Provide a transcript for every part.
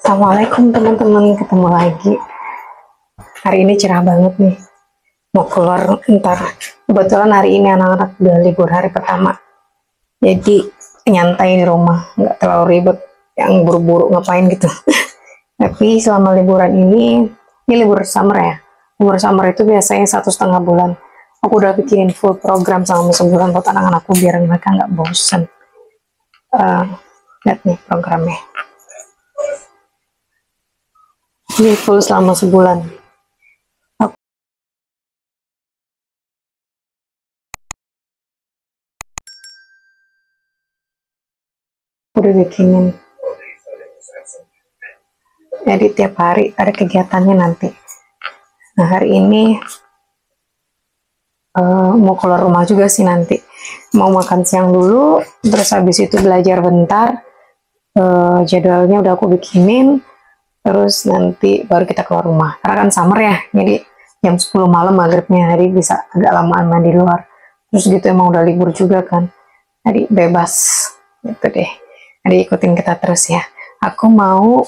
Assalamualaikum teman-teman, ketemu lagi. Hari ini cerah banget nih. Mau keluar ntar. Kebetulan hari ini anak-anak udah libur hari pertama. Jadi nyantai di rumah, nggak terlalu ribet yang buru-buru ngapain gitu. Tapi selama liburan ini libur summer ya. Libur summer itu biasanya 1,5 bulan. Aku udah bikinin full program selama sebulan buat anak-anakku biar mereka nggak bosen. Lihat nih programnya. Ini full selama sebulan. Aku udah bikinin. Jadi tiap hari ada kegiatannya nanti. Nah hari ini mau keluar rumah juga sih nanti. Mau makan siang dulu, terus habis itu belajar bentar. Jadwalnya udah aku bikinin. Terus nanti baru kita keluar rumah. Karena kan summer ya, jadi jam 10 malam maghribnya, hari bisa agak lamaan main di luar. Terus gitu emang udah libur juga kan. Jadi bebas gitu deh. Jadi ikutin kita terus ya. Aku mau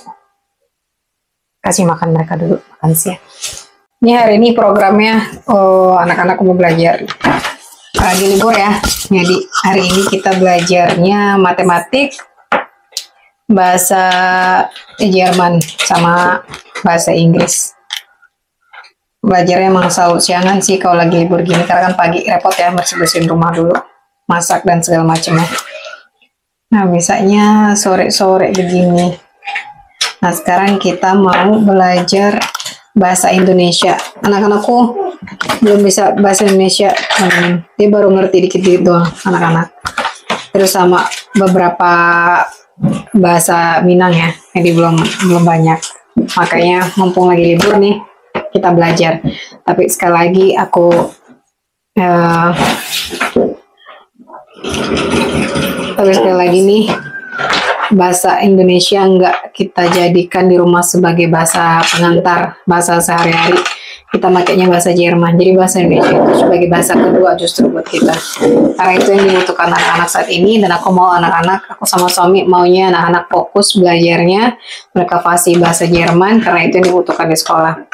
kasih makan mereka dulu, makan siang. Ini hari ini programnya anak-anak mau belajar lagi libur ya. Jadi hari ini kita belajarnya matematik, bahasa Jerman sama bahasa Inggris. Belajarnya emang selalu siangan sih kalau lagi libur gini, karena kan pagi repot ya bersih-bersihin rumah dulu, masak dan segala macamnya. Nah biasanya sore-sore begini. Nah sekarang kita mau belajar bahasa Indonesia. Anak-anakku belum bisa bahasa Indonesia, dia baru ngerti dikit-dikit doang anak-anak. Terus sama beberapa bahasa Minang ya, jadi belum banyak. Makanya mumpung lagi libur nih kita belajar. Tapi sekali lagi aku nih bahasa Indonesia nggak kita jadikan di rumah sebagai bahasa pengantar, bahasa sehari-hari. Kita makainya bahasa Jerman. Jadi bahasa Indonesia itu sebagai bahasa kedua justru buat kita. Karena itu yang dibutuhkan anak-anak saat ini. Dan aku mau anak-anak, aku sama suami maunya anak-anak fokus belajarnya. Mereka fasih bahasa Jerman karena itu yang dibutuhkan di sekolah.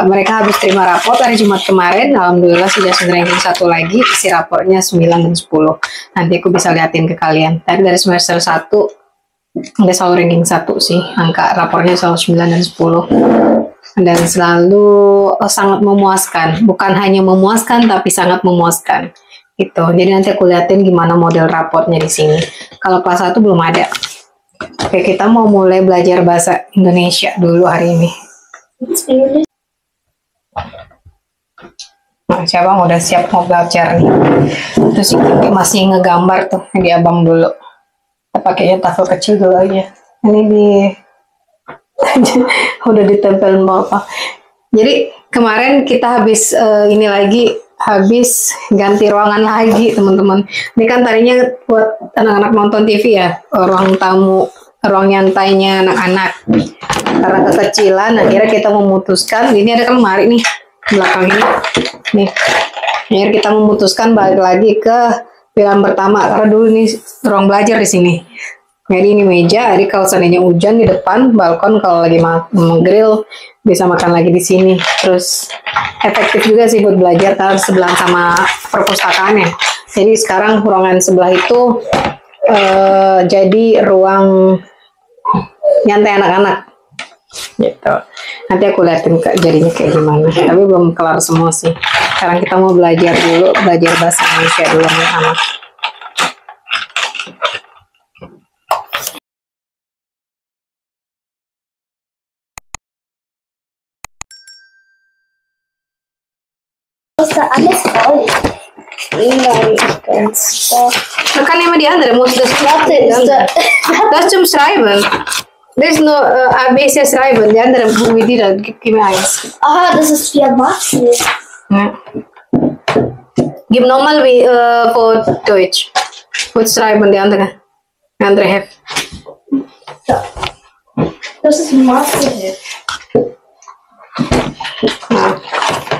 Mereka habis terima raport hari Jumat kemarin. Alhamdulillah sudah ranking 1 lagi. Isi raportnya 9 dan 10. Nanti aku bisa liatin ke kalian. Tadi dari semester 1 udah selalu ranking 1 sih. Angka raportnya selalu 9 dan 10. Dan selalu sangat memuaskan. Bukan hanya memuaskan, tapi sangat memuaskan. Gitu. Jadi nanti aku liatin gimana model raportnya di sini. Kalau kelas 1 belum ada. Oke, kita mau mulai belajar bahasa Indonesia dulu hari ini. Nah, siapa udah siap mau belajar nih. Terus ini masih ngegambar tuh di abang dulu. Kita pakainya tafel kecil dulu aja. Ini di udah ditempel apa. Jadi kemarin kita habis habis ganti ruangan lagi teman-teman. Ini kan tadinya buat anak-anak nonton TV ya, ruang tamu, ruang nyantainya anak-anak. Karena kekecilan, akhirnya kita memutuskan, ini ada lemari nih belakang ini, nih. Akhirnya kita memutuskan balik lagi ke pilihan pertama karena dulu ini ruang belajar di sini. Jadi ini meja, jadi kalau seandainya hujan di depan, balkon kalau lagi grill bisa makan lagi di sini. Terus efektif juga sih buat belajar karena sebelah sama perpustakaannya. Jadi sekarang ruangan sebelah itu jadi ruang nyantai anak-anak. Gitu. Nanti aku liatin jadinya kayak gimana. Tapi belum kelar semua sih. Sekarang kita mau belajar bahasa Indonesia dulu anak-anak. Alles voll. Man kan nemen die andere, muss das das zum Schreiben. There's no ABC schreiben, die andere wie die da, gib mir eins. Ah, das ist 4 Mark. Ja. Gib nochmal wie für Deutsch. Gut schreiben, die andere Heft. Ja. Das ist ein Mathe. Ja.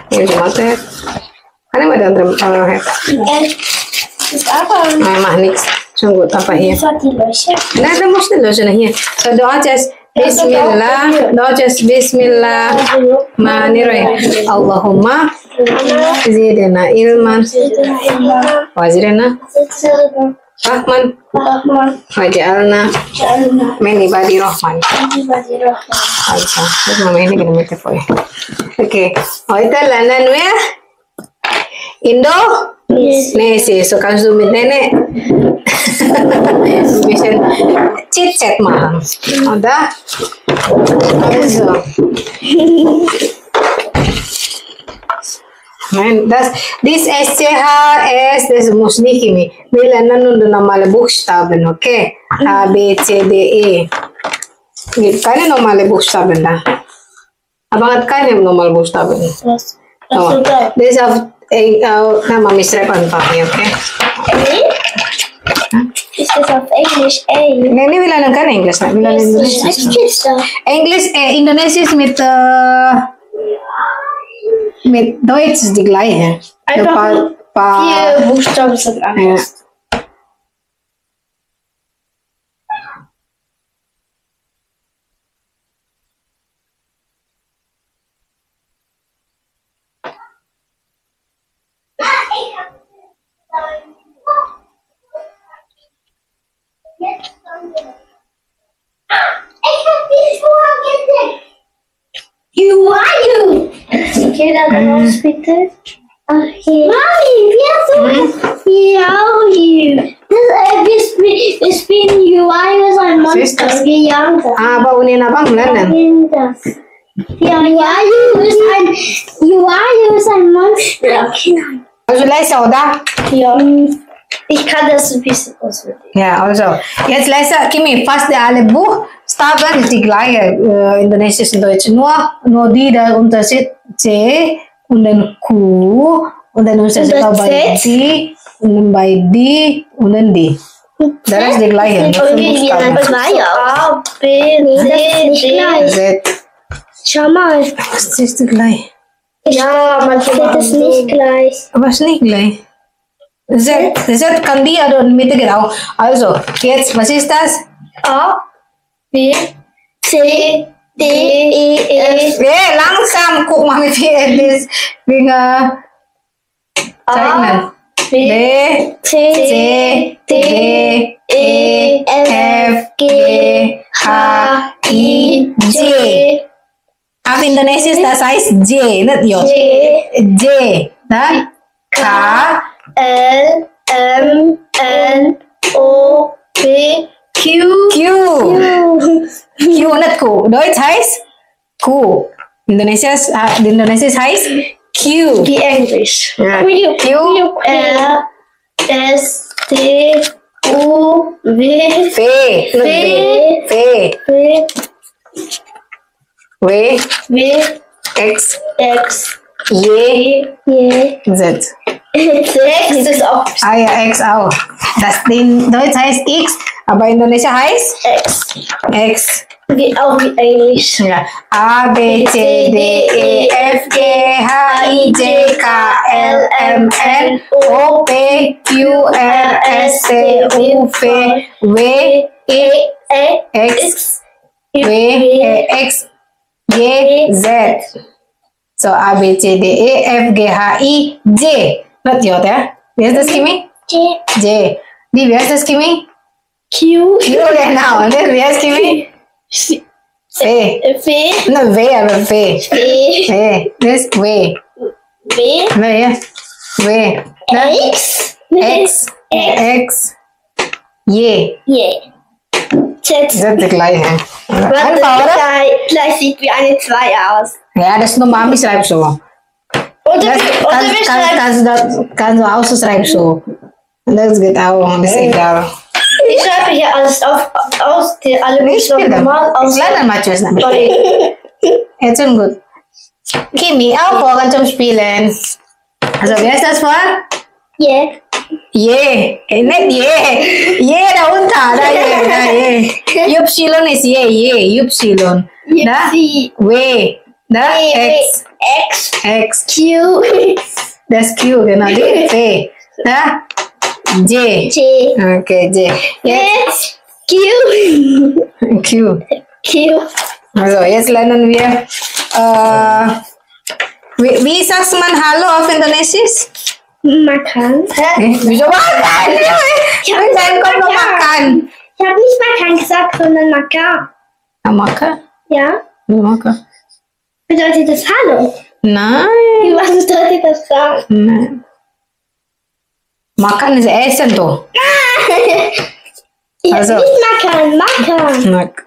Hier die Mathe-Heft. Kan emang ada Heft? Das ist aber Nah, mah nix. Schon gut, aber hier. Das war die Löcher. Nein, da musst du lösen hier. So, dort ist Bismillah. Dort ist Bismillah. Manirrahim. Allahumma zidna ilman wa zidna rahman waj'alna min ibadi rahman. Aisyah, terus mama ini kena minta poin. Oke, hoita lana nuya Indo. Nesi, so kan zoom in nenek. Bisa chit chat mah. Ada. Also. Men, this SCHS, das muss nicht mehr. Wir lernen nur die normale Buchstaben, okay? A, B, C, D, E. Gibt keine normale Buchstaben da. Aber hat keine normale Buchstaben. Das Oh, sogar. das ist auf nama Miss einfach hier, okay? Ist das auf Englisch? Ey. Nee, wir lernen kein Englisch, wir lernen Indonesisch. Englisch, Indonesisch mit Deutsch ist die gleiche. Einfach vier Buchstaben sind anders. You are you? Okay, dann raus bitte. Okay. Mami, wie are you? Ich bin you are you ein Monster. Wie Ah, aber unin abang lernen. Ja, you are you ist ein Monster. Also leise, oder? Ja. Ich kann das ein bisschen auswendig. Ja, also. Jetzt leise, Kimi, fast alle Buchstaben ist die gleiche, Indonesisch und Deutsch. Nur die, der Unterschied C und dann Q und dann Unterschied bei D und dann bei D und dann D. Das ist die gleiche. A, B, C, D. Z. Schau mal. Das ist die gleiche. Ja, man findet es nicht gleich. Aber es ist nicht gleich. Z kann die oder in der Mitte genau. Also, jetzt, was ist das? A, B, C, D, E, F. Langsam, guck mal, wie viel das Finger zeichnen. B, C, D, E, F, G, H, I, J. Auf Indonesisch das heißt J, nicht J. J, dann K, L, M, N, O, P, Q. Q, nicht Q. Deutsch heißt Q. Indonesisch heißt Q. Wie Englisch. Ja. Q, R, S, T, U, W, W, W, X, X, Y, Z. X ist auch Ah ja, X auch. Das in Deutsch heißt X, aber Indonesia heißt X. auch wie Englisch. Ja. A, B, C, D, E, F, G, H, I, J, K, L, M, N, O, P, Q, R, S, T, U, V, W, E, X, X, Y, Z. So, A, B, C, D, E, F, G, H, I, J. Not J, ya? Wie heißt das, Kimi? J. Wie heißt das, Kimi? Q, Genau. Und wie heißt Kimi? V. V, No, V, aber V. V, V. Das ist V. W, V, ja. V. X, X. X. Y. Z. Das ist die gleiche. Einfach, oder? Gleich sieht wie eine 2 aus. Ja, das ist normal, ich schreibe so. Oder wir schreiben. Kannst du ausschreiben so. Und das geht auch, das ist egal. Ich schreibe hier alles aus, die alle Buchstaben normal aus. Lern mal tschüss. Jetzt schon gut. Kimi, auch Vorgang zum Spielen. Also, wer ist das vor? Yeah. Je, nicht je. Je da unter, da je. Ypsilon ist je, Ypsilon. Da, W. Da, X. Q. Das Q, genau, die V. Da, J. J. Okay, J. Jetzt Q. Q. Q. Also, jetzt lernen wir, wie sagt man Hallo auf Indonesisch? Makan. Wieso makan? Ich habe Dein kommt noch makan. Ich habe nicht Makan gesagt, sondern Makan. Makan? Ja? Makan. Bedeutet das Hallo? Nein. Was bedeutet das dann? Nein. Makan ist Essen, doch. Ich Also. habe nicht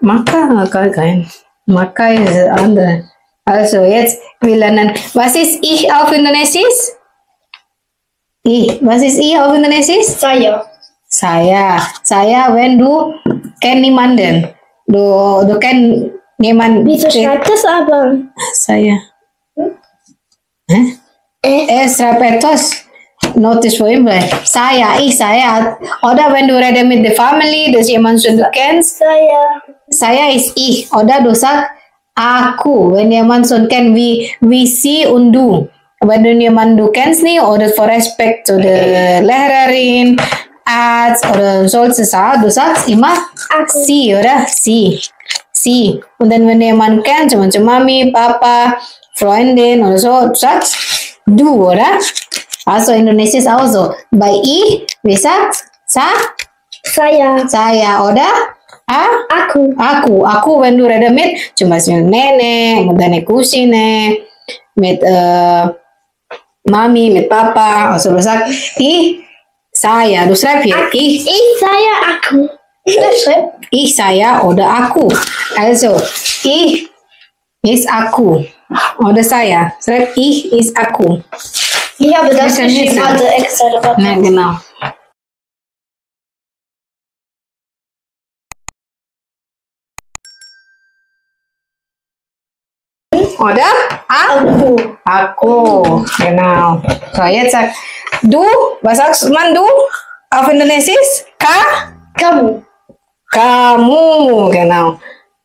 Makan. Makan. Makan ist andere. Also, jetzt, wir lernen, was ist ich auf Indonesisch? Ich. Was ist ich auf Indonesisch? Saya. Saya, wenn du kennst niemanden. Du kennst niemanden. Wieso schreibt das aber? Saya. Schreib etwas. Notice for him. Saya. Oder wenn du redest mit der Family, dass jemand schon du kennst. Saya ist ich. Oder du sagst aku. Wenn jemand schon kennt, wie sie und du. Wenn du jemanden du kennst nicht, oder for respect zu der Lehrerin, Arzt oder solche Sachen, du sagst immer sie, oder? Sie. Und dann, wenn jemand kennt, zum Beispiel Mami, Papa, Freundin oder so, du sagst du, oder? Also Indonesia ist auch so. Bei ich, wie sagt saya, oder? Aku, wenn du redest mit, zum Beispiel Nenek, mit deiner Cousine, mit Mami, mit Papa, also du sagst saya, du schreibst hier ich, saya, aku. Ich, saya oder aku. Also ich ist aku oder saya. Schreib ich ist aku. Ich habe das Das ist geschrieben, nicht so. also extra dabei. Na, genau. Oder? Aku. Genau. So, jetzt sag du. Was sagst man du auf Indonesisch? Kamu. Kamu. Genau.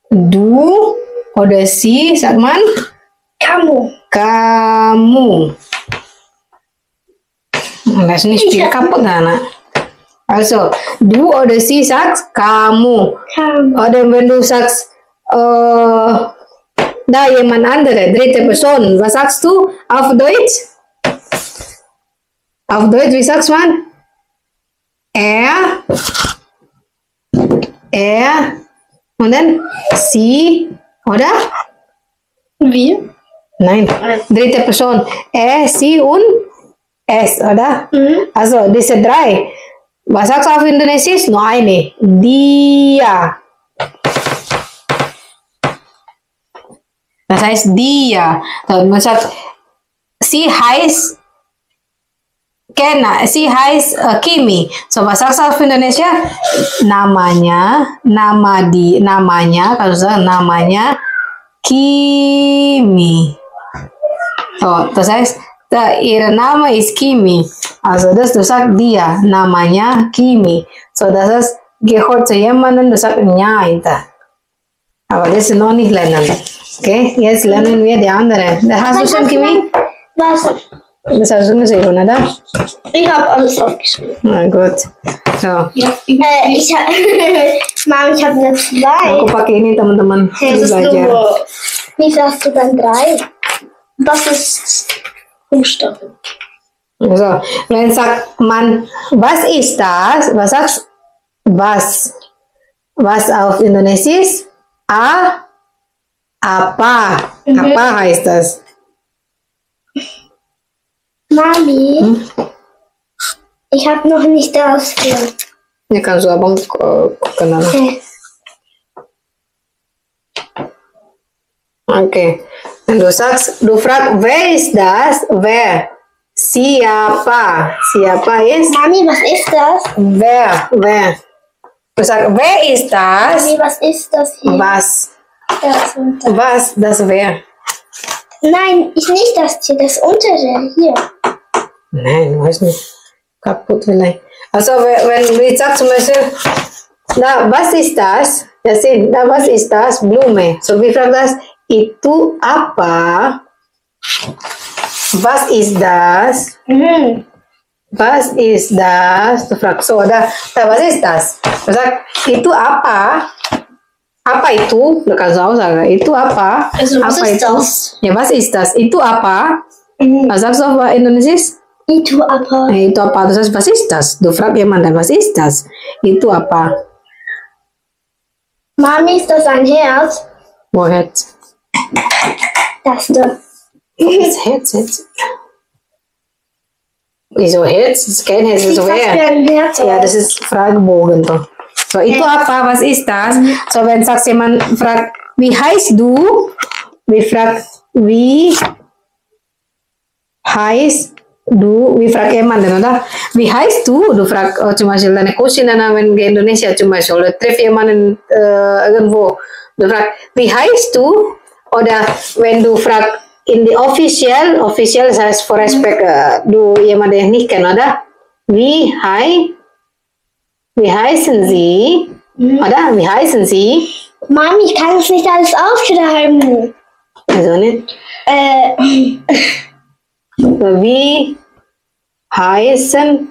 Du oder sie sagt man Kamu. Das ist nicht viel kaputt, Nana. Also, du oder sie sagst kamu. Oder wenn du sagst, da jemand andere, dritte Person, was sagst du auf Deutsch? Auf Deutsch, wie sagst man? Er, und dann sie, oder? Wie? Nein, dritte Person. Er, sie und es, oder? Also, diese drei. Was sagst du auf Indonesisch? Nur eine. Dia. Das heißt dia. Dann man sagt, sie heißt sie heißt Kimi. So, was sagst du auf Indonesia? Namanya, kalau sagen namanya Kimi. So, das heißt, ihre Name ist Kimi. Also, das du sagst dia, namanya Kimi. So, das heißt, gehört zu jemandem, du sagst ja, aber das ist noch nicht lernen. Okay, jetzt lernen wir die andere. Da hast du schon Kimi? Was? Das hast du gesehen, oder? Ich habe alles aufgeschrieben. Na gut. So. Mom, ich habe nur 2. Aku pakai ini teman-teman. Hey, Belajar. Wie sagst du dann 3? Das ist Buchstaben. So, wenn sagt man, was ist das? Was sagst was? Was auf Indonesisch? Apa? Apa heißt das? Mami, ich habe noch nicht ausgehört. Hier kannst du aber gucken. Okay. Wenn du sagst, du fragst, wer ist das? Wer? Siapa? Siapa ist? Mami, was ist das? Wer? Du sagst, wer ist das? Mami, was ist das hier? Was? Das untere. Was? Das wer? Nein, nicht das hier, das untere hier. Nein, weiß nicht. Kaputt vielleicht. Also, wenn wir sagen zum Beispiel, na, was ist das? Ja, sehen, na, was ist das? Blume. So, wir fragen das, itu apa? Was ist das? Was ist das? Du fragst so, oder? Was ist das? Du sagst, itu apa? Apa itu? Du kannst auch sagen, itu apa? Also, was Apa ist itu? das? Ja, was ist das? Itu apa? Was sagst du auf Indonesisch? Itu apa? Itu apa? Du sagst, was ist das? Du fragst jemanden, was ist das? Itu apa? Mami, ist das ein Herz? Wo Herz? Das da. Das Herz jetzt. Wieso Herz? Das ist kein Herz, das ist Sieht so fast wie wer? ein Herz Ja, aus. das ist Fragebogen doch. So, itu apa? Was ist das? So, wenn sagst jemand fragt, wie heißt du? Wie fragt, wie heißt du? Wie fragt jemand, oder? Wie heißt du? Du fragst, oh, zum Beispiel deine Cousine in Indonesia, zum Beispiel, oder treff jemanden irgendwo. Du fragst, wie heißt du? Oder wenn du fragst, in die official das heißt for respect, du jemanden nicht kennen, oder? Wie heißen Sie? Oder? Wie heißen Sie? Mami, ich kann es nicht alles aufschreiben. Also nicht. Wie heißen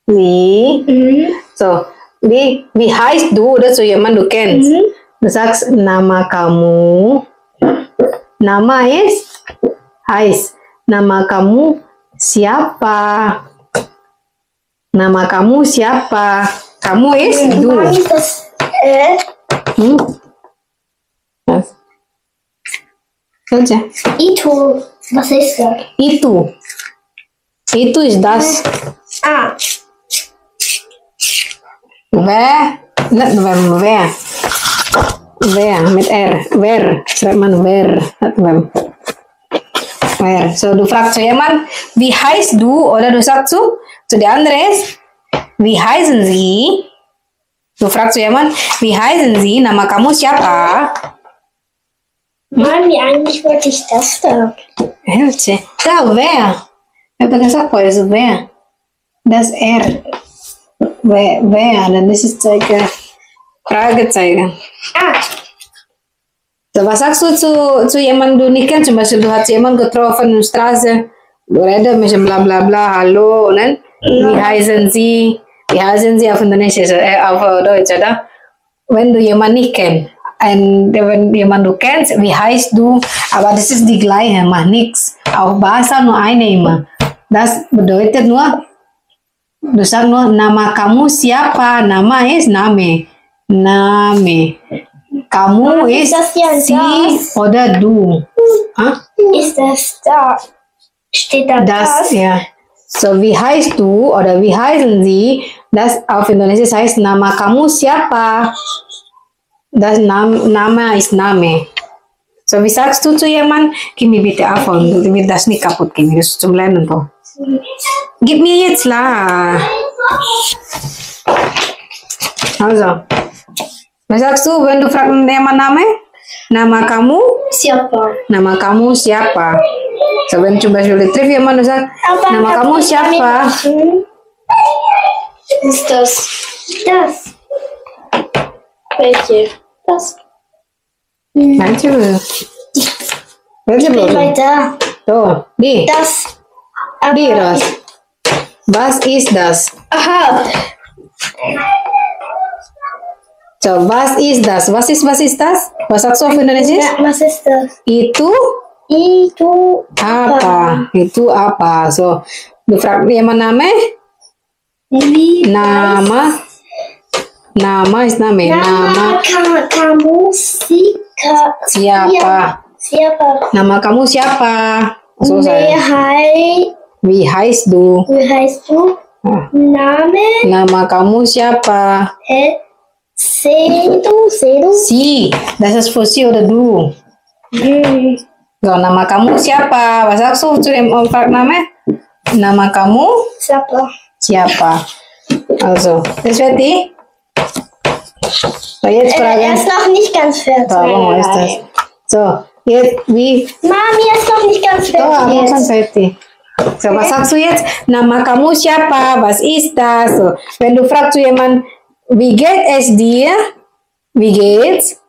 Sie? So, wie heißt du? Oder so jemand du kennst. Du sagst nama kamu. Nama heißt. Nama kamu siapa? Nama kamu siapa? Kamu ist du. Mami, ist das Was? Kerja. Itu. Was ist das? Itu ist das. Ah, Wer mit R. Wer schreibt man wer. Wer. So du fragst zu jemand, wie heißt du? Oder du sagst zu der andere ist, wie heißen Sie? Du fragst zu jemand, wie heißen Sie? Nama kamu siapa? Mami, eigentlich wollte ich das da. Elche. Da, wer? Ich habe gesagt, was ist wer? Das R. Wer? Dann ist es Fragezeichen. Ah, So, was sagst du zu jemandem, du nicht kennst? Zum Beispiel, du hast jemanden getroffen in der Straße, du redest mit dem bla bla bla, hallo, und dann, wie heißen Sie? Wie heißen Sie auf Indonesisch, auf Deutsch, oder? Wenn du jemanden nicht kennst, wenn jemanden du kennst, wie heißt du? Aber das ist die gleiche, macht nichts. Auch Bahasa nur eine immer. Das bedeutet nur, du sagst nur, nama kamu siapa? Nama ist Name. Name. Kamu ist das ja sie das? oder du. Hah? Ist das da? Steht da Das, ja. So, wie heißt du oder wie heißen sie? Das auf Indonesisch heißt nama kamu siapa? Das Name ist Name. So, wie sagst du zu jemandem, gib mir bitte iPhone, du mir das nicht kaputt geben, das ist zum Lernen doch. Gib mir jetzt lah. Also, was sagst du, wenn du fragst jemand Name? Nama kamu? Siapa? Nama kamu siapa? So, wenn zum Beispiel der Trivia jemand sagt, nama kamu siapa? Ist das? Das. Welche? Das. Manche. Welche bloß? Weiter. So, die. Das. Die das. Was ist das? Aha. So, was ist das? Was ist das? Was sagst du auf Indonesisch? Was ist das? Itu Itu apa? Itu apa? So, du fragst jemand Name? Wie Nama ist Name. Nama kamu siapa? siapa? Nama kamu siapa? So, wie heißt du? Wie heißt du? Ah, Name? Nama kamu siapa? Sedu? Si. Das ist für sie oder du. So, nama kamu siapa? Was sagst du zu dem Fragenname? Nama kamu Siapa? siapa? Also, das wird die. So, jetzt Er fragen. ist noch nicht ganz fertig. Warum ist das? So, jetzt wie? Mami ist noch nicht ganz Oh, fertig. schon fertig. So, was sagst du jetzt? Nama kamu siapa? Was ist das? So, wenn du fragst zu jemandem, wie geht es dir? Wie geht's?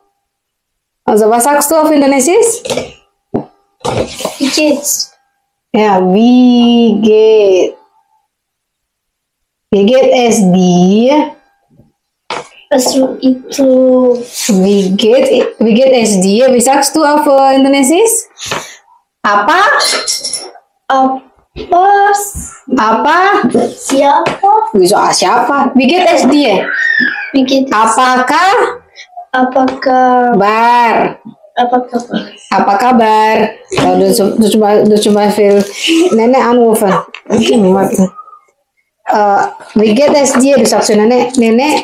Also, was sagst du auf Indonesisch? Wie geht's? Ja, wie geht Wie geht es dir? Also itu. Wie geht es dir? Wie sagst du auf Indonesisch? Apa? Apa? Siapa? Wieso siapa? Wie geht es dir? Wie geht es? Apakah? Apakah Bar. Apa kabar? Oh, du zum Beispiel Nenek anrufen. Wie geht es dir? Du sagst zu Nenek,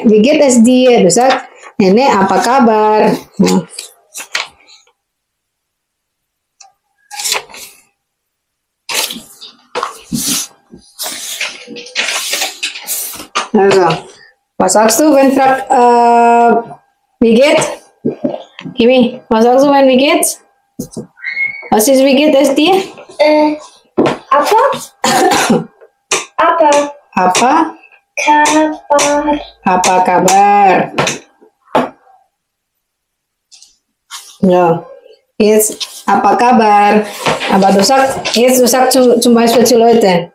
wie geht es dir? Du sagst, Nenek, apa kabar? Also, was sagst du, wenn fragt, wie geht? Kimi, was sagst du, wenn wie geht's? Was ist, wie geht es dir? Apa? Apa? Kabar. Apa kabar? Ja, jetzt, apa kabar? Aber du sagst zum Beispiel zu Leuten,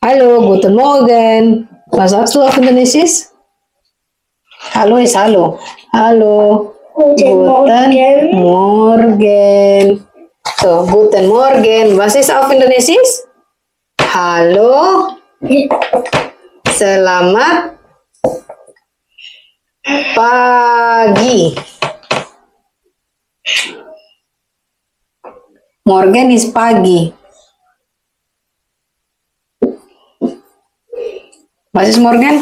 hallo, guten Morgen. Was sagst du auf Indonesisch? Hallo ist hallo. Hallo. Guten Morgen. So, guten Morgen. Was ist auf Indonesisch? Hallo. Selamat pagi. Morgen is pagi. Was ist morgen?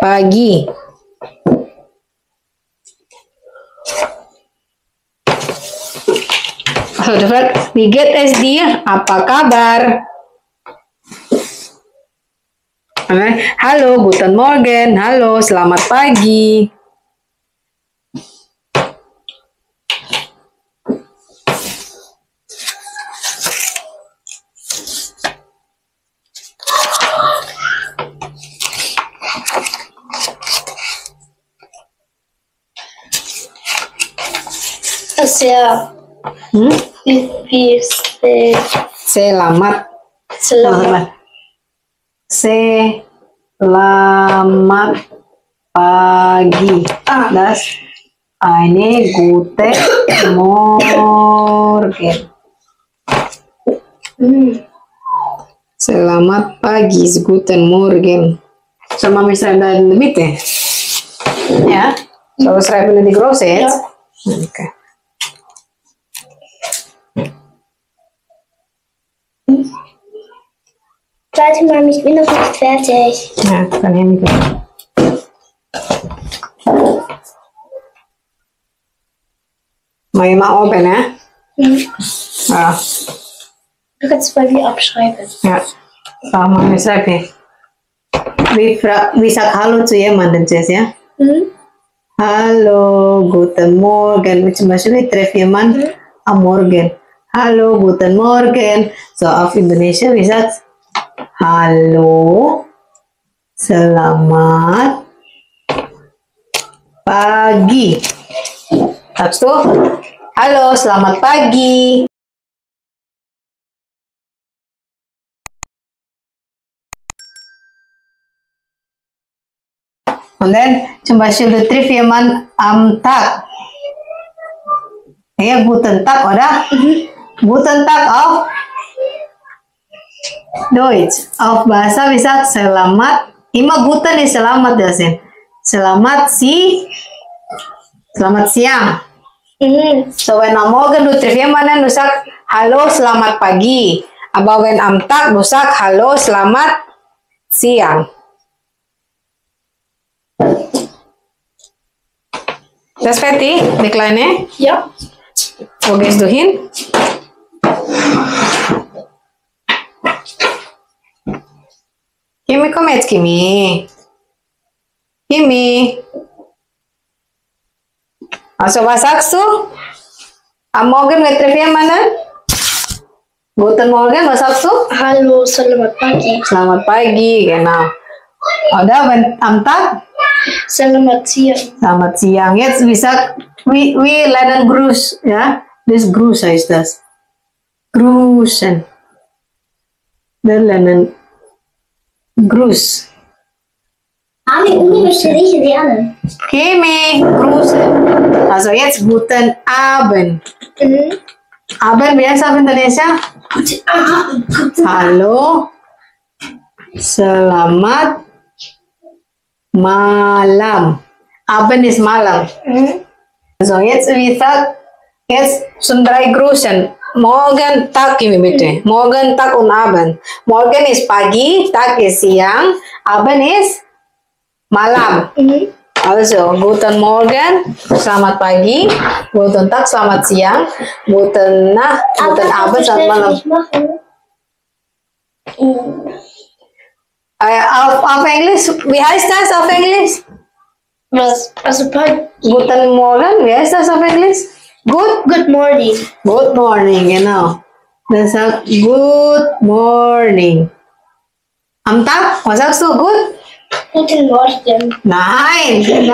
Pagi. Wie geht es dir? Apa kabar? Halo, guten Morgen. Halo, selamat pagi. Sehr. Selamat. Selamat pagi. Das eine gute Morgen. Selamat pagi, guten Morgen. Sama misalnya in de mitte. Ja, so schrijven we die grote het. Okay. Warte mal, ich bin noch nicht fertig. Ja, kan helemaal niet. Maar je mag open, hè? Ja. Du kannst bei mir abschreiben. Ja. Sama, misalnya. Wie sagt hallo zu jemandem, ya? Hallo, guten Morgen. Zum Beispiel, ich treffe jemanden am Morgen. Hallo, guten Morgen. So, auf Indonesia, wie sagt hallo, selamat pagi. Sagst du? Halo, selamat pagi. Und dann zum Beispiel du triffst jemanden am Tag. Ja, guten Tag, oder? Guten Tag auf Deutsch. Auf bahasa bisa selamat. Immer guten ist selamat ya, Sin. Selamat siang. So when am Morgen du triffst jemanden, du sagst hallo, selamat pagi. Aber wenn am Tag du sagst hallo, selamat siang. Das fertig, die Kleine? Ja. Wo gehst du hin? Kimi, komm jetzt, Kimi. Kimi. Also, was sagst du? Am Morgen wir treffen jemanden? Guten Morgen, was sagst du? Hallo, selamat pagi. Selamat pagi, genau. Oder wenn am Tag? Selamat siang. Selamat siang. Jetzt, wir lernen Gruß, ja? Das Gruß heißt das. Grüßen. Wir lernen Gruß. Mami, Uni möchte riechen die anderen. Kimi, Grüße. Also jetzt guten Abend. Abend, wie heißt auf Indonesia? Halo. Selamat malam. Abend ist malam. So, jetzt wie sagt, jetzt schon 3 Grüßen. Morgen Tag ini bitte. Morgen Tag und Abend. Morgen ist pagi, Tag ist siang, Abend ist malam. Also, guten Morgen, selamat pagi, guten Tag, selamat siang, guten Nacht, guten Abend, selamat malam. Auf Englisch, wie heißt das auf Englisch? Was? Also, Guten Morgen, wie heißt das auf Englisch? Good morning. Good morning, genau. Das sagt Good morning. Am Tag, was sagst du? Good? Guten Morgen. Nein. Good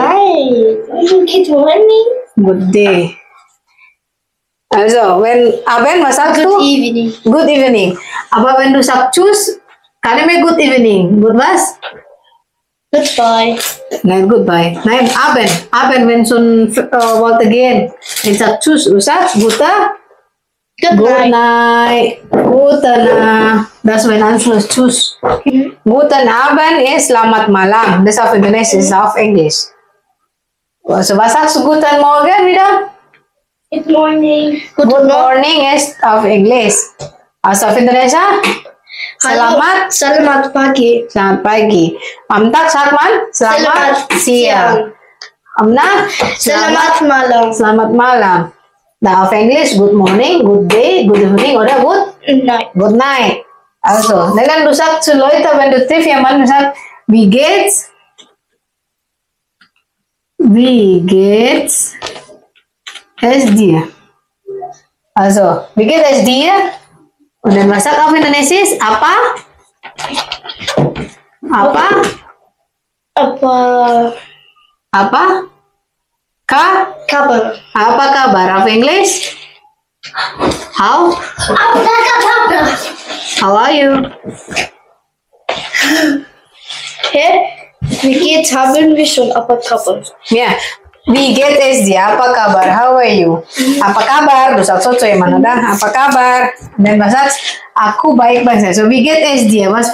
morning. Good day. Also, wenn Abend, was sagst Good du? evening. Good evening. Aber wenn du sagst Tschüss, kann ich mir Good evening. Good was? Goodbye. Nein, goodbye. Nein, Abend. Abend, wenn schon wollte gehen. Wenn sagt Tschüss, du sagst Gute. Good night. Gute Nacht. Das wenn Anschluss Tschüss. Guten Abend ist Selamat Malam. Das auf Indonesisch, ist auf Englisch. Also, was sagst du guten Morgen wieder? Good morning. Good morning ist auf Englisch. Also auf Indonesia? Selamat pagi. Selamat pagi. Am Tag sagt man selamat siang. Am Nacht Selamat malam. selamat malam. Nah, auf Englisch good morning, good day, good evening oder good Night. good night. Also, dann du sagst zu Leuten, wenn du triffst jemanden, du sagst, wie geht's? Wie geht's es dir? Also, wie geht es dir? Und dann was sagt auf Indonesisch? Apa? Apa? Apa? Kabar. Apa kabar? Auf Englisch? How? How are you? Wie geht's? Haben wir schon apa kabar? Ya. Wie geht es dir? Apa kabar? How are you? Apa kabar? Du sagst so zu jemandem, dah. Apa kabar? Dan was sagst, aku baik-baik saja. So, wie geht es dir? Was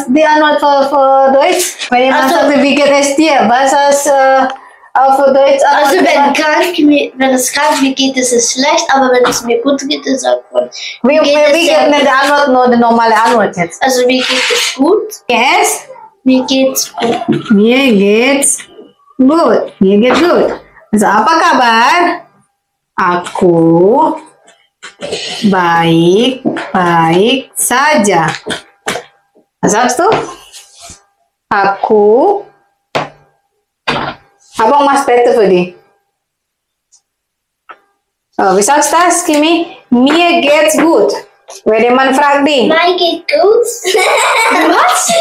die Antwort für Deutsch? Wenn jemand sagt, wie geht es dir? Was ist auf Deutsch? Also wenn es krank mir geht, ist es schlecht, aber wenn es mir gut geht, dann sagt man, Wie geht die Antwort, nur die normale Antwort jetzt? also mir geht es gut, Yes? mir geht's gut. Mir geht's gut. Mir geht's gut. Also, apa kabar? Aku baik-baik saja. Was sagst du? Aku. Abang mas beter für dich. Oh, wie sagst du das, Kimi? Mir geht's gut. Wenn jemand fragt dich. Mir geht gut. Was?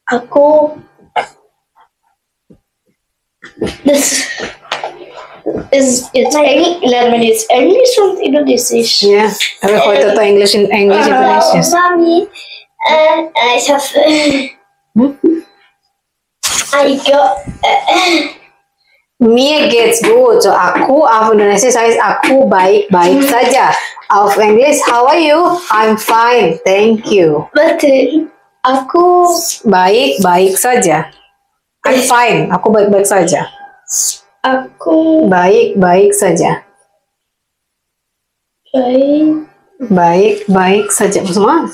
Aku. Das ist jetzt lernen wir jetzt Englisch und Indonesisch. Ja, aber heute to English Indonesisch. Mami, ich habe Mir geht's gut. So, aku auf Indonesisch heißt aku baik-baik saja. Auf Englisch, how are you? I'm fine, thank you. Warte, aku Baik-baik saja. I'm fine, aku baik-baik saja. Baik-baik saja. Baik-baik saja. Semua?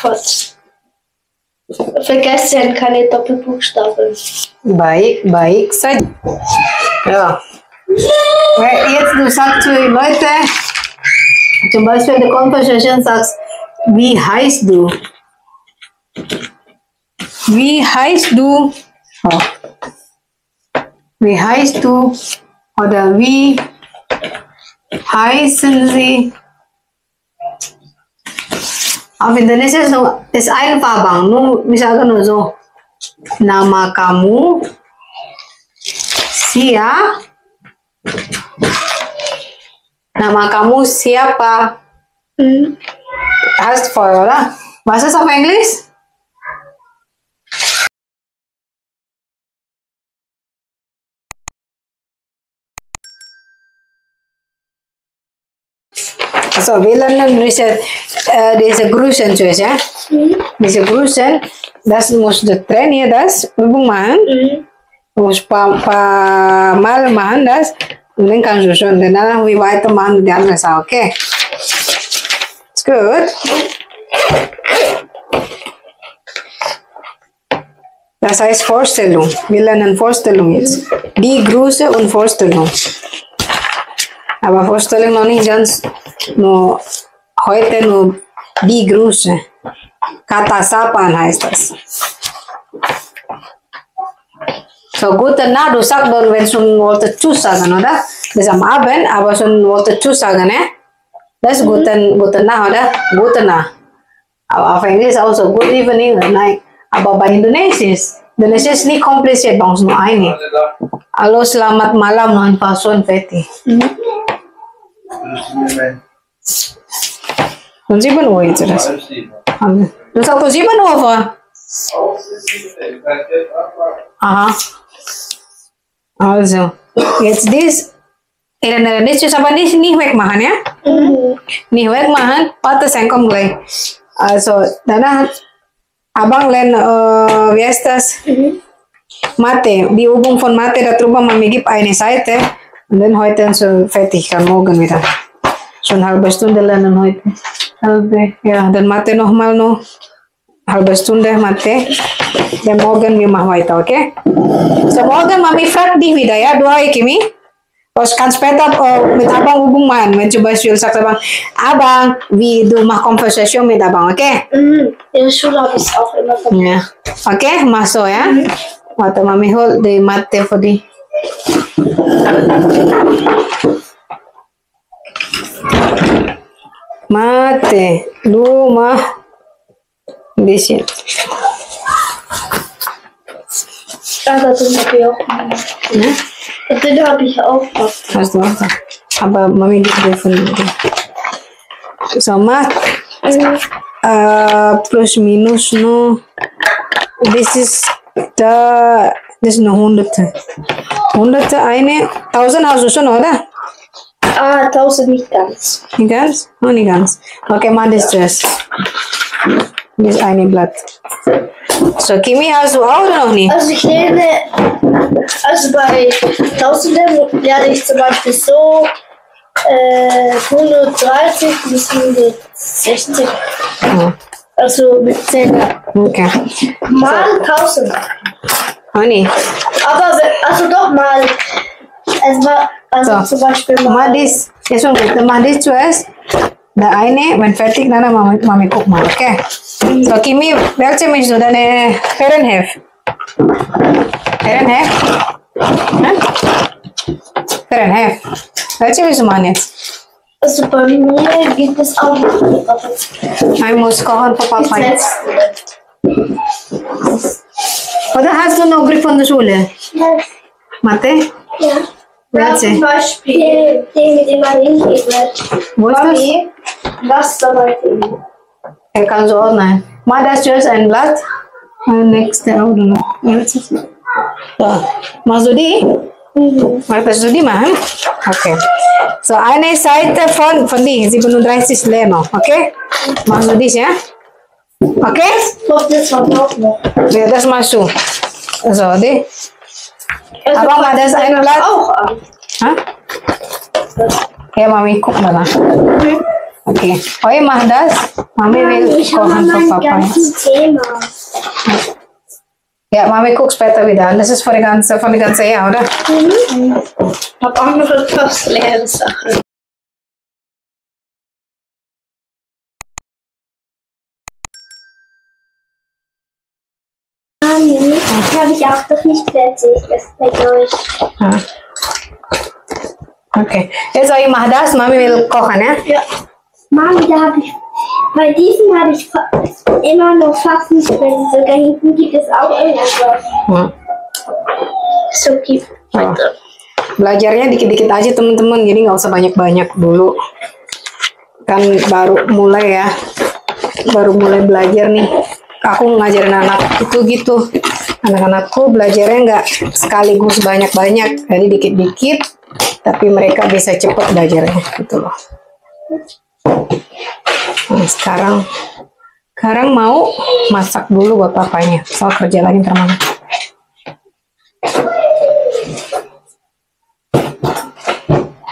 was? Vergessen keine Doppelbuchstaben. Baik-baik saja. Ja. Jetzt du sagst zu den Leuten, zum Beispiel in der Conversation sagst, wie heißt du? Wie heißt du? Oh. Wie heißt du? Oder wie heißen Sie? Auf Indonesia ist einfach, Bang. Nur, misalkan nur so. Nama kamu siapa? Nama kamu siapa? Hast voll, oder? Was ist auf Englisch? Also, wir lernen diese Grüßen zuerst, ja? Diese Grüßen, das musst du trainieren, das Übung machen. Du musst paar Mal machen das und dann kannst du schon danach wie weitermachen die andere Sache, okay? Ist gut. Das heißt Vorstellung. Wir lernen Vorstellung jetzt. Die Grüße und Vorstellung. Aber Vorstellung noch nicht ganz, nur heute nur die Grüße. Kata sapaan heißt das. So, gute Nacht, du sagst dann, wenn du schon wolltest zusagen, oder? Das ist am Abend, aber schon wolltest zusagen, ne? Das ist gute Nacht, oder? Gute Nacht. Aber auf Englisch auch so, good evening, nein. Aber bei Indonesia ist nicht kompliziert, bei uns nur eine. Halo, selamat malam, non pasun, Feti. Um 7 Uhr jetzt, das. Du sagst um 7 Uhr vor? Aha. Also, jetzt dies. Das ist aber nicht wegmachen, ja? Nicht wegmachen, warte, sein kommt gleich. Also, danach, Abang lernt, wie heißt das? Mathe. Die Übung von Mathe, darüber Mami gibt eine Seite. Und dann heute so fertig, dann morgen wieder. Schon eine halbe Stunde lernen heute. Ja, dann Mathe nochmal noch. Halbe Stunde Mathe. Dann morgen wir machen weiter, okay? So, morgen Mami fragt dich wieder, ja? Du hai, Kimi? Terus kan später mit Abang Übung machen. Wenn zum Beispiel sagt Abang, wie du machst Konversation mit Abang, okay? In der Schule habe ich es auch immer gemacht. Ja. Okay, mach so, ja? Warte, Mami holt die Mathe für dich. Mathe, du mach ein bisschen. Das habe ich auch gemacht. Das habe ich auch gemacht. Hast du auch. Aber Mami gibt dir von dir. So, Math. Plus minus no. This is no Hunderte. Hunderte eine. 1000 hast du schon, oder? 1000 nicht ganz. Nicht ganz? Oh, nicht ganz. Okay, mach das zuerst. Das eine Blatt. So, Kimi, hast du auch oder noch nicht? Also ich lerne, also bei Tausenden lerne ich zum Beispiel so 130 bis 160. Oh. Also mit 10. Okay. Mal 1000. Honey. Aber also doch mal. Es war also So, zum Beispiel mach das. Jetzt schon gut. Mach das zuerst. Der eine, wenn fertig, dann Mami guck mal, okay? So, Kimi, welche möchtest du? Deine Herrenheft? Herrenheft? Herrenheft. Welche willst du machen jetzt? Also bei mir gibt es auch Ich muss kochen für Papa. Oder hast du noch Griff von der Schule? Ja. Mathe? Ja. Welche? Zum Beispiel den mit dem Marienkäfer. Wo ist Mami, was dabei? Er kann so ordnen. Mach das zuerst ein Blatt. Nächste auch noch. So, machst du die? Möchtest du die machen? Okay. So, eine Seite von die 37 Leno, okay? Machst du dies, ja? Okay? Das war auch noch. Ja, das machst du. So, die. Aber mal das eine Blatt. Auch an. Ha? Ja, Mami, guck mal nach. Okay. Heute mach das. Mami will Ich habe kochen für mein Papa. ganzes Thema. Ja, Mami guckt später wieder an. Das ist von der ganze Jahr, oder? Ich habe auch noch etwas leere Sachen. Mami, habe ich auch noch nicht fertig. Das ist bei euch. Ja. Okay. Jetzt ich mach das. Mami will kochen, ja? Ja. Mami, da habe ich. Bei diesen habe ich immer noch fast nicht fertig. Sogar hinten gibt es auch irgendwas. Ja. So, gibt Ja. Belajarnya dikit-dikit aja teman-teman, jadi nggak usah banyak-banyak dulu. Kan baru mulai ya, baru mulai belajar nih. Aku ngajarin anak itu gitu. Anak-anakku belajarnya nggak sekaligus banyak-banyak, jadi dikit-dikit, tapi mereka bisa cepat belajarnya gitu loh. Nah, sekarang mau masak dulu buat papanya, soal kerja lagi ntar malam.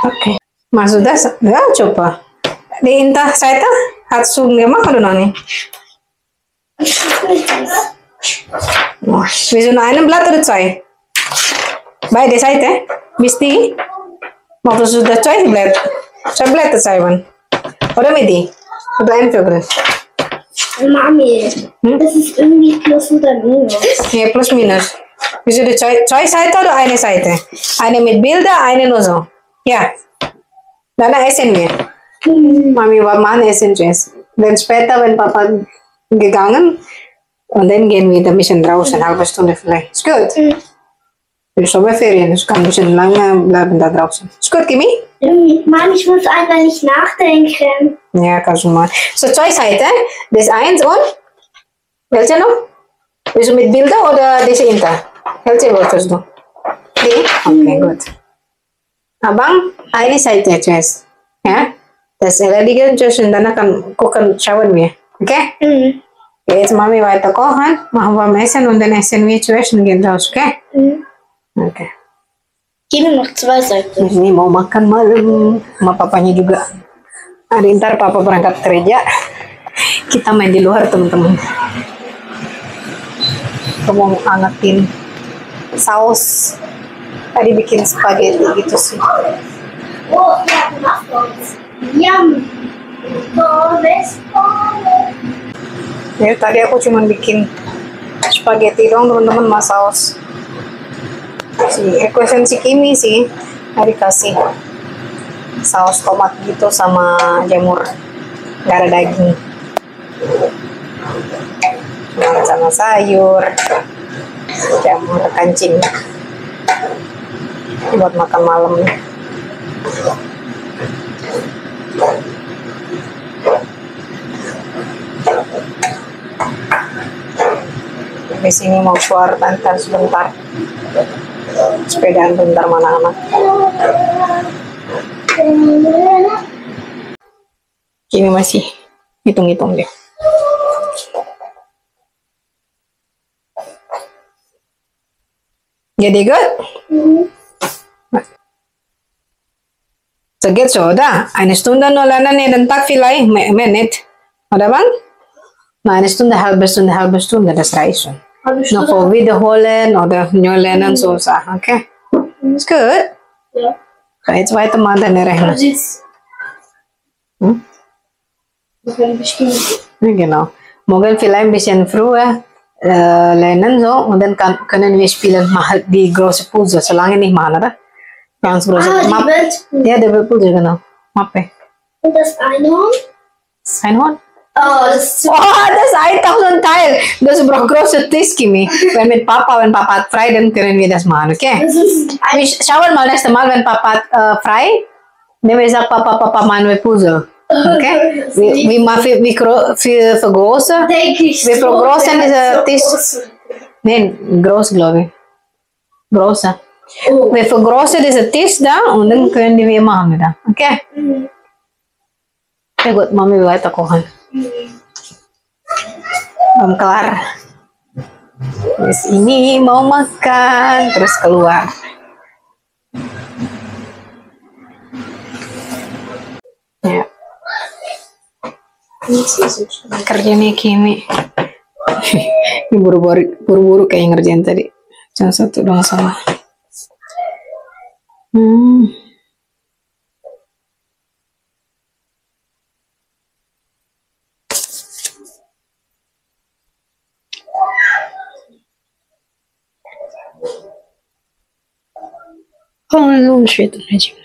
Oke, Mas sudah ya coba. Di intah saya tuh hatsu nggak makan nih. Wir sind einem Blatt oder zwei? Beide Seiten? Bist die? Magst du das zwei Blatt? Zwei Blätter zeigen? Oder mit die? Oder einfügen? Mami, das ist irgendwie plus oder minus. Ja, plus minus. Bist du die zwei Seiten oder eine Seite? Eine mit Bilder, eine nur so. Ja. Dann essen wir. Mami war Mann essen zuerst. Dann später, wenn Papa gegangen, und dann gehen wir ein bisschen draußen, eine halbe Stunde vielleicht. Ist gut. Die Sommerferien, ich kann ein bisschen lange bleiben da draußen. Ist gut, Kimi? Mann, ich muss einfach nicht nachdenken. Ja, kannst du mal. So, zwei Seiten. Das eins und? Welche noch? Willst du mit Bilder oder das hinter? Welche wolltest du? Die? Okay, gut. Abang, eine Seite zuerst. Ja? Das erledigen zuerst und dann schauen wir. Okay? Jetzt Mami weiter kochen, machen wir am Essen und dann essen wir zuerst und gehen raus, okay? Okay. Gib noch zwei Seiten. Ini mau makan malam sama papanya juga. Hari ntar papa berangkat kerja, kita main di luar teman-teman. Aku mau angetin saus. Tadi bikin spaghetti gitu sih. Oh, ja, du machst uns. Yum. Ya tadi aku cuma bikin spaghetti doang teman-teman, mas saus. Si Kimi sih tadi kasih saus tomat gitu sama jamur, nggak ada daging, sama sayur, jamur kancing buat makan malam nih. Di sini mau keluar bentar sebentar, sepedaan bentar mana anak. Ini masih hitung-hitung deh. Jadi good? Så geht so, oder? Eine Stunde nur lernen jeden Tag vielleicht, mehr nicht. Oder wann? Na, eine halbe Stunde, das reicht schon. Noch vor wiederholen oder neu lernen, so Sachen, okay? Ist gut? Ja. So, jetzt weitermachen deine Rechner. Das kann ich bestimmt. Ja, genau. Morgen vielleicht ein bisschen früher lernen, so, und dann können wir spielen, mal die große Puzzle, solange nicht machen, oder? Ganz große Die Mappe. Weltpuzzle. Ja, der Puzzle, genau. Mappe. Und das Einhorn? Einhorn? Oh, das ist Oh, das ist 1000 Teil. Das braucht große Tisch, Kimi. Wenn Papa hat frei, dann können wir das machen, okay? Das ist Wir schauen mal nächstes Mal, wenn Papa hat frei, dann wir sagen Papa, machen wir Puzzle. Okay? Wir vergrößern. denke ich. Wir vergrößern Der hat diesen so Tisch. groß. Nein, groß, glaube ich. Großer. Oh. Wir vergrößern diesen Tisch da und dann können wir machen wieder. Okay? Ja gut, Mami weiter kochen. Belum kelar. Terus ini mau makan, terus keluar. Ya. Kerjanya Kimi. Ini buru-buru kayak ngerjain tadi. Cuma satu doang sama. Oh, 学的那几个。